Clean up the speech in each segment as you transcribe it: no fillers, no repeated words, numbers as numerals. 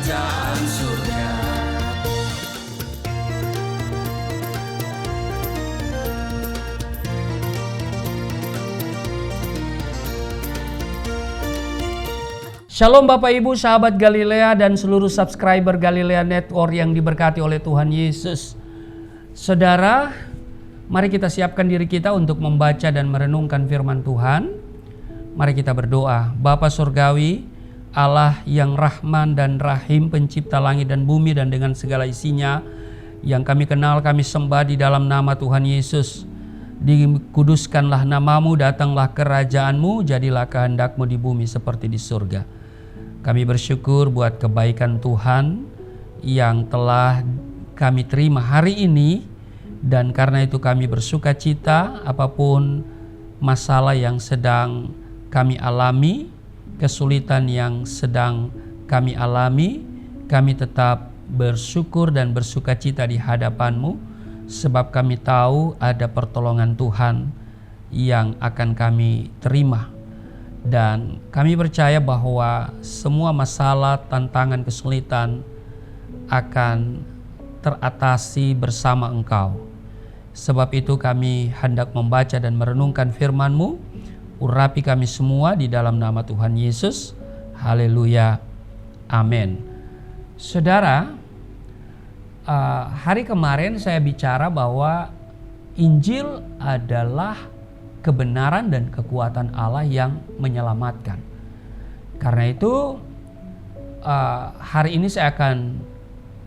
kerajaan surga. Shalom Bapak Ibu, sahabat Galilea dan seluruh subscriber Galilea Network yang diberkati oleh Tuhan Yesus. Saudara, mari kita siapkan diri kita untuk membaca dan merenungkan firman Tuhan. Mari kita berdoa. Bapa Surgawi, Allah yang Rahman dan Rahim, pencipta langit dan bumi dan dengan segala isinya, yang kami kenal, kami sembah di dalam nama Tuhan Yesus. Dikuduskanlah namamu, datanglah kerajaanmu, jadilah kehendakmu di bumi seperti di surga. Kami bersyukur buat kebaikan Tuhan yang telah kami terima hari ini, dan karena itu kami bersuka cita apapun masalah yang sedang kami alami, kesulitan yang sedang kami alami, kami tetap bersyukur dan bersuka cita di hadapan-Mu, sebab kami tahu ada pertolongan Tuhan yang akan kami terima. Dan kami percaya bahwa semua masalah, tantangan, kesulitan akan teratasi bersama Engkau. Sebab itu kami hendak membaca dan merenungkan firman-Mu. Urapi kami semua di dalam nama Tuhan Yesus. Haleluya. Amin. Saudara, hari kemarin saya bicara bahwa Injil adalah kebenaran dan kekuatan Allah yang menyelamatkan. Karena itu hari ini saya akan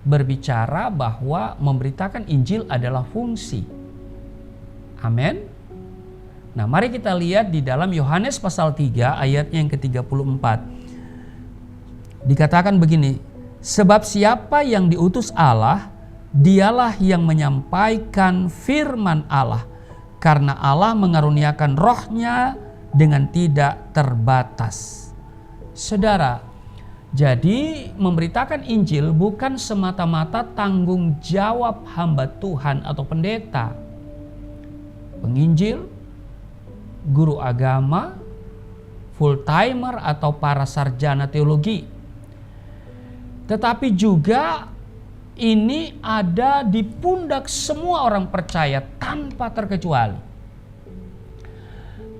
berbicara bahwa memberitakan Injil adalah fungsi. Amin. Nah, mari kita lihat di dalam Yohanes pasal 3 ayatnya yang ke-34. Dikatakan begini, sebab siapa yang diutus Allah, dialah yang menyampaikan firman Allah. Karena Allah mengaruniakan rohnya dengan tidak terbatas. Saudara, jadi memberitakan Injil bukan semata-mata tanggung jawab hamba Tuhan atau pendeta, penginjil, guru agama, full timer atau para sarjana teologi. Tetapi juga ini ada di pundak semua orang percaya tanpa terkecuali.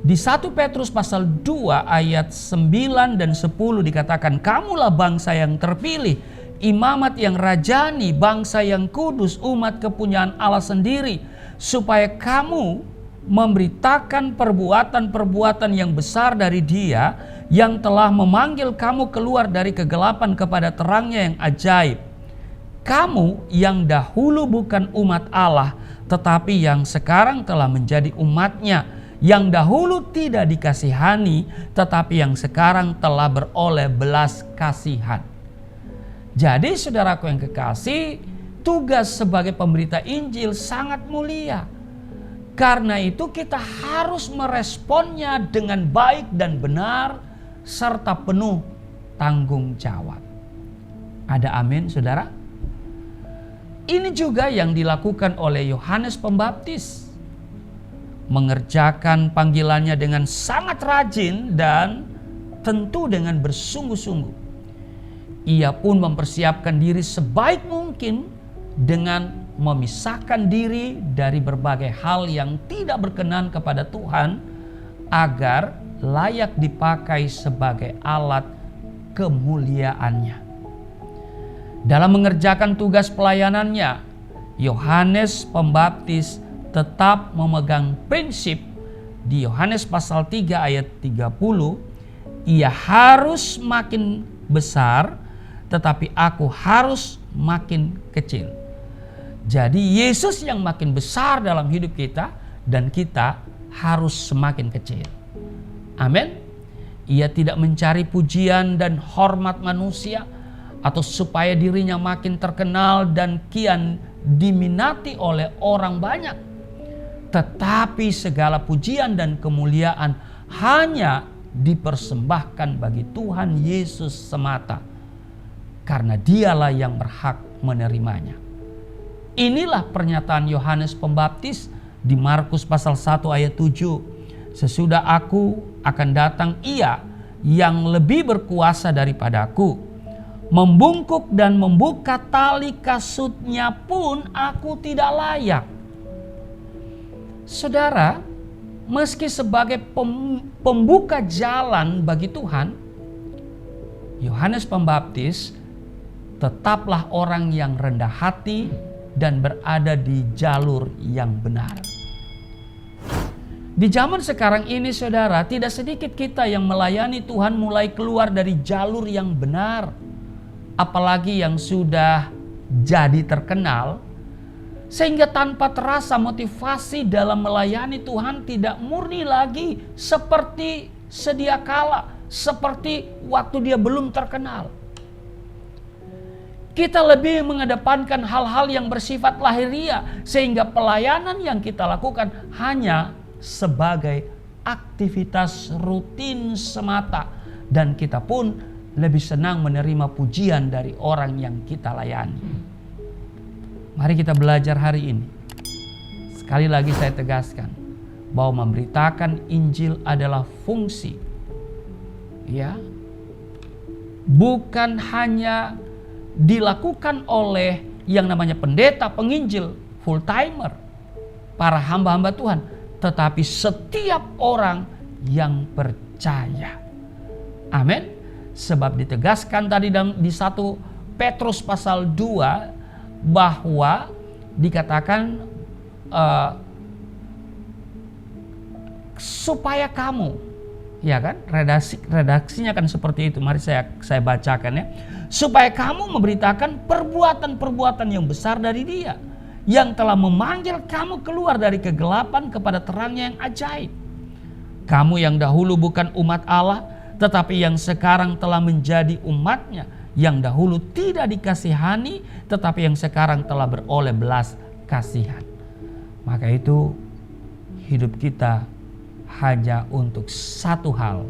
Di 1 Petrus pasal 2 ayat 9 dan 10 dikatakan, kamulah bangsa yang terpilih, imamat yang rajani, bangsa yang kudus, umat kepunyaan Allah sendiri, supaya kamu memberitakan perbuatan-perbuatan yang besar dari Dia yang telah memanggil kamu keluar dari kegelapan kepada terangnya yang ajaib. Kamu yang dahulu bukan umat Allah, tetapi yang sekarang telah menjadi umatnya, yang dahulu tidak dikasihani, tetapi yang sekarang telah beroleh belas kasihan. Jadi saudaraku yang kekasih, tugas sebagai pemberita Injil sangat mulia. Karena itu kita harus meresponnya dengan baik dan benar, serta penuh tanggung jawab. Ada amin saudara? Ini juga yang dilakukan oleh Yohanes Pembaptis. Mengerjakan panggilannya dengan sangat rajin dan tentu dengan bersungguh-sungguh. Ia pun mempersiapkan diri sebaik mungkin dengan memisahkan diri dari berbagai hal yang tidak berkenan kepada Tuhan agar layak dipakai sebagai alat kemuliaannya. Dalam mengerjakan tugas pelayanannya, Yohanes Pembaptis tetap memegang prinsip di Yohanes pasal 3 ayat 30, ia harus makin besar, tetapi aku harus makin kecil. Jadi Yesus yang makin besar dalam hidup kita, dan kita harus semakin kecil. Amin. Ia tidak mencari pujian dan hormat manusia, atau supaya dirinya makin terkenal dan kian diminati oleh orang banyak. Tetapi segala pujian dan kemuliaan hanya dipersembahkan bagi Tuhan Yesus semata, karena Dialah yang berhak menerimanya. Inilah pernyataan Yohanes Pembaptis di Markus pasal 1 ayat 7. Sesudah aku akan datang Ia yang lebih berkuasa daripadaku, Membungkuk dan membuka tali kasutnya pun aku tidak layak. Saudara, meski sebagai pembuka jalan bagi Tuhan, Yohanes Pembaptis tetaplah orang yang rendah hati dan berada di jalur yang benar. Di zaman sekarang ini, saudara, tidak sedikit kita yang melayani Tuhan mulai keluar dari jalur yang benar. Apalagi yang sudah jadi terkenal, sehingga tanpa terasa motivasi dalam melayani Tuhan tidak murni lagi seperti sedia kala, seperti waktu dia belum terkenal. Kita lebih mengedepankan hal-hal yang bersifat lahiriah, sehingga pelayanan yang kita lakukan hanya sebagai aktivitas rutin semata, dan kita pun lebih senang menerima pujian dari orang yang kita layani. Mari kita belajar hari ini. Sekali lagi saya tegaskan bahwa memberitakan Injil adalah fungsi, ya, bukan hanya dilakukan oleh yang namanya pendeta, penginjil, full timer, para hamba-hamba Tuhan, tetapi setiap orang yang percaya. Amin. Sebab ditegaskan tadi di 1 Petrus pasal 2 bahwa dikatakan supaya kamu, ya kan, redaksinya kan seperti itu. Mari saya bacakan ya. Supaya kamu memberitakan perbuatan-perbuatan yang besar dari Dia, yang telah memanggil kamu keluar dari kegelapan kepada terangnya yang ajaib. Kamu yang dahulu bukan umat Allah, tetapi yang sekarang telah menjadi umat-Nya, yang dahulu tidak dikasihani, tetapi yang sekarang telah beroleh belas kasihan. Maka itu hidup kita hanya untuk satu hal,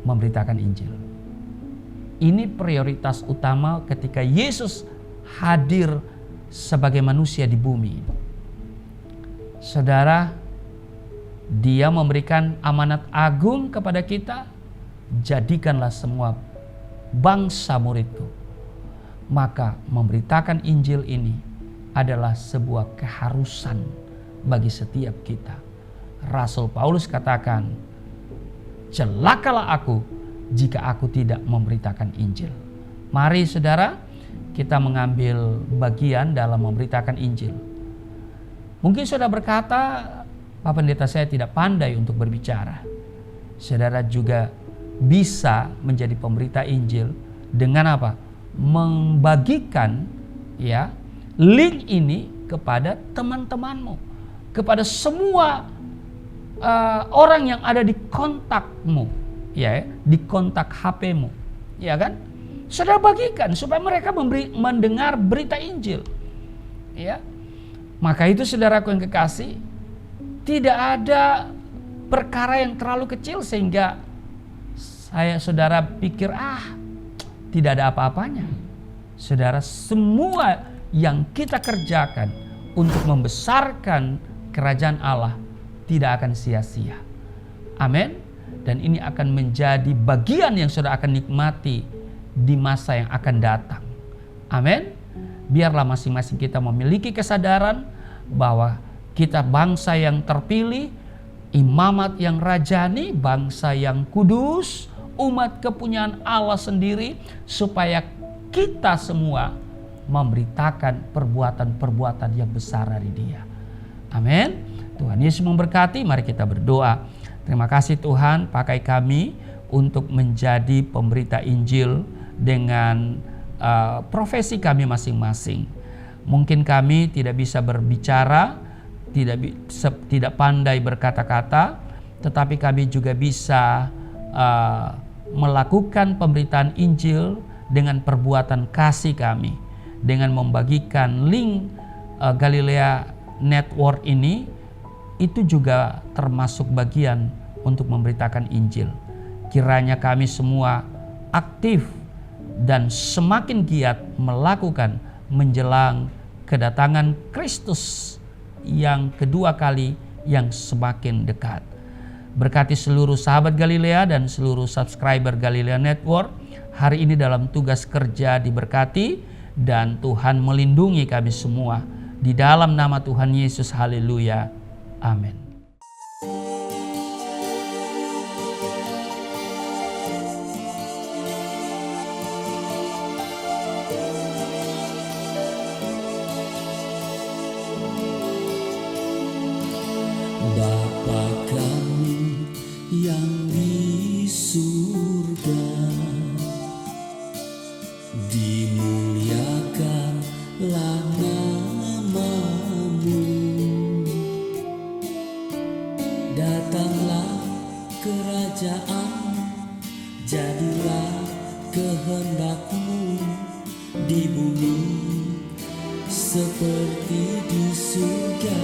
memberitakan Injil. Ini prioritas utama ketika Yesus hadir sebagai manusia di bumi. Saudara, Dia memberikan amanat agung kepada kita. Jadikanlah semua bangsa muridku. Maka memberitakan Injil ini adalah sebuah keharusan bagi setiap kita. Rasul Paulus katakan, celakalah aku jika aku tidak memberitakan Injil. Mari saudara, kita mengambil bagian dalam memberitakan Injil. Mungkin saudara berkata, Pak Pendeta, saya tidak pandai untuk berbicara. Saudara juga bisa menjadi pemberita Injil dengan apa? Membagikan ya link ini kepada teman-temanmu, kepada semua orang yang ada di kontakmu, ya, di kontak HP-mu, ya kan? Saudara bagikan supaya mereka mendengar berita Injil, ya. Maka itu saudaraku yang kekasih, tidak ada perkara yang terlalu kecil sehingga saudara pikir tidak ada apa-apanya. Saudara, semua yang kita kerjakan untuk membesarkan kerajaan Allah tidak akan sia-sia. Amin. Dan ini akan menjadi bagian yang saudara akan nikmati di masa yang akan datang. Amin. Biarlah masing-masing kita memiliki kesadaran bahwa kita bangsa yang terpilih, imamat yang rajani, bangsa yang kudus, umat kepunyaan Allah sendiri, supaya kita semua memberitakan perbuatan-perbuatan yang besar dari Dia. Amin. Tuhan Yesus memberkati. Mari kita berdoa. Terima kasih Tuhan, pakai kami untuk menjadi pemberita Injil dengan profesi kami masing-masing. Mungkin kami tidak bisa berbicara, tidak pandai berkata-kata, tetapi kami juga bisa melakukan pemberitaan Injil dengan perbuatan kasih kami, dengan membagikan link Galilea Network ini. Itu juga termasuk bagian untuk memberitakan Injil. Kiranya kami semua aktif dan semakin giat melakukan menjelang kedatangan Kristus yang kedua kali yang semakin dekat. Berkati seluruh sahabat Galilea dan seluruh subscriber Galilea Network. hari ini dalam tugas kerja diberkati dan Tuhan melindungi kami semua. Di dalam nama Tuhan Yesus, haleluya. Amin. Bapa kami yang di surga, dimuliakanlah nama-Mu. Datanglah kerajaan, jadilah kehendak-Mu di bumi seperti di surga.